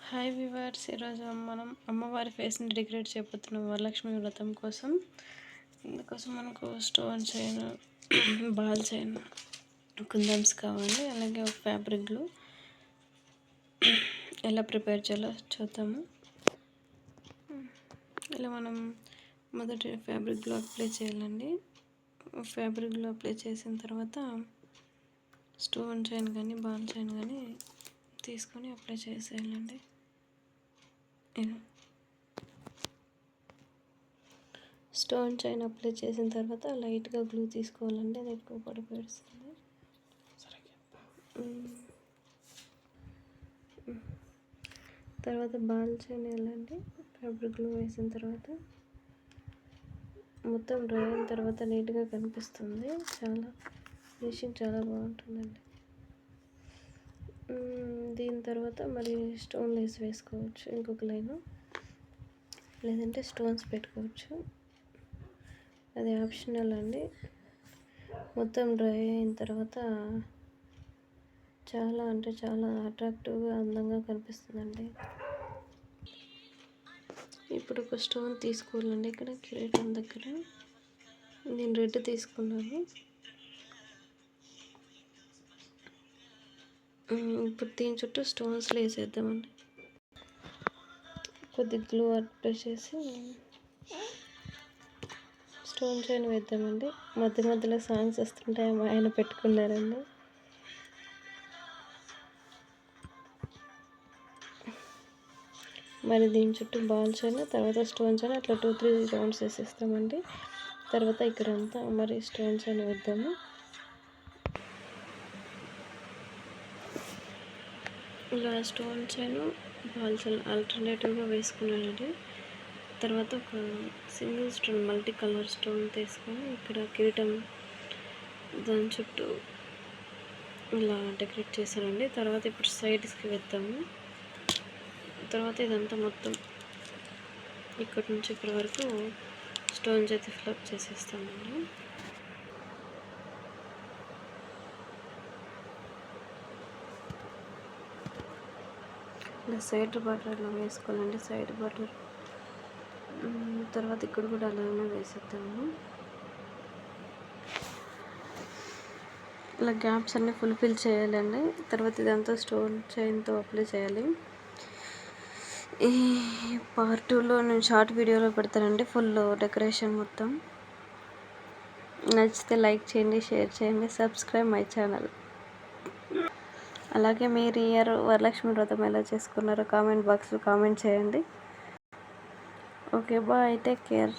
Hi viewers, ఈరోజు మనం అమ్మవారి ఫేస్ని డెకరేట్ చేయబోతున్నాం వరలక్ష్మి వ్రతం కోసం. ఇందుకోసం మనకు స్టోన్ చైన్, బాల్ చైన్, కుందన్స్ కావాలి. అలాగే ఒక ఫ్యాబ్రిక్ గ్లూ ఎలా ప్రిపేర్ చేయాలో చూద్దాము. ఇలా మనం మొదటి ఫ్యాబ్రిక్ గ్లూ అప్లై చేయాలండి. ఫ్యాబ్రిక్ గ్లూ అప్లై చేసిన తర్వాత స్టోన్ చైన్ కానీ బాల్ చైన్ కానీ తీసుకొని అప్లై చేసేయాలండి. స్టోన్ చైన్ అప్లై చేసిన తర్వాత లైట్గా గ్లూ తీసుకోవాలండి, అది ఎక్కువ పడిపోతుంది. తర్వాత బాల్ చైన్ వెళ్ళండి. ఫ్యాబ్రిక్ గ్లూ వేసిన తర్వాత మొత్తం డ్రై అయిన తర్వాత నీట్గా కనిపిస్తుంది. ఫినిషింగ్ చాలా బాగుంటుందండి. దీని తర్వాత మళ్ళీ స్టోన్ లేస్ వేసుకోవచ్చు, ఇంకొక లైను, లేదంటే స్టోన్స్ పెట్టుకోవచ్చు, అది ఆప్షనల్ అండి. మొత్తం డ్రై అయిన తర్వాత చాలా అట్రాక్టివ్గా అందంగా కనిపిస్తుందండి. ఇప్పుడు ఒక స్టోన్ తీసుకోవాలండి. ఇక్కడ కిరీటం దగ్గర నేను రెడ్ తీసుకున్నాను. ఇప్పుడు దీని చుట్టూ స్టోన్స్ వేసేద్దామండి. కొద్ది గ్లూ అప్లై చేసి స్టోన్ చైన్ వేద్దామండి. మధ్యలో సాంగ్స్ వస్తుంటాయి, మా ఆయన పెట్టుకున్నారండి. మరి దీని చుట్టూ బాల్ చైన్, తర్వాత స్టోన్ చైన్, అట్లా 2-3 రౌండ్స్ వేసేస్తామండి. తర్వాత ఇక్కడంతా మరి స్టోన్ చైన్ వేద్దాము. ఇలా స్టోన్ చైన్ బాల్ చైన్ ఆల్టర్నేటివ్గా వేసుకున్నానండి. తర్వాత ఒక single stone multi colour stone తీసుకొని ఇక్కడ కిరీటం దాని చుట్టూ ఇలా డెకరేట్ చేశానండి. తర్వాత ఇప్పుడు సైడ్స్కి వేద్దాము. తర్వాత ఇదంతా మొత్తం ఇక్కడి నుంచి ఇక్కడి వరకు స్టోన్స్ అయితే ఫిల్అప్ చేసేస్తామండి. ఇలా సైడ్ బార్డర్ అలా వేసుకోవాలండి. సైడ్ బార్డర్ తర్వాత ఇక్కడ కూడా అలానే వేసేద్దాము. ఇలా గ్యాప్స్ అన్నీ ఫుల్ఫిల్ చేయాలండి. తర్వాత ఇదంతా స్టోన్ చైన్తో అప్లై చేయాలి. ఈ పార్ట్ 2లో నేను షార్ట్ వీడియోలో పెడతానండి, ఫుల్ డెకరేషన్ మొత్తం. నచ్చితే లైక్ చేయండి, షేర్ చేయండి, సబ్స్క్రైబ్ మై ఛానల్. అలాగే మీరు ఇయర్ వరలక్ష్మి వ్రతం ఎలా చేసుకున్నారో కామెంట్ బాక్స్లో కామెంట్ చేయండి. Okay, bye, take care.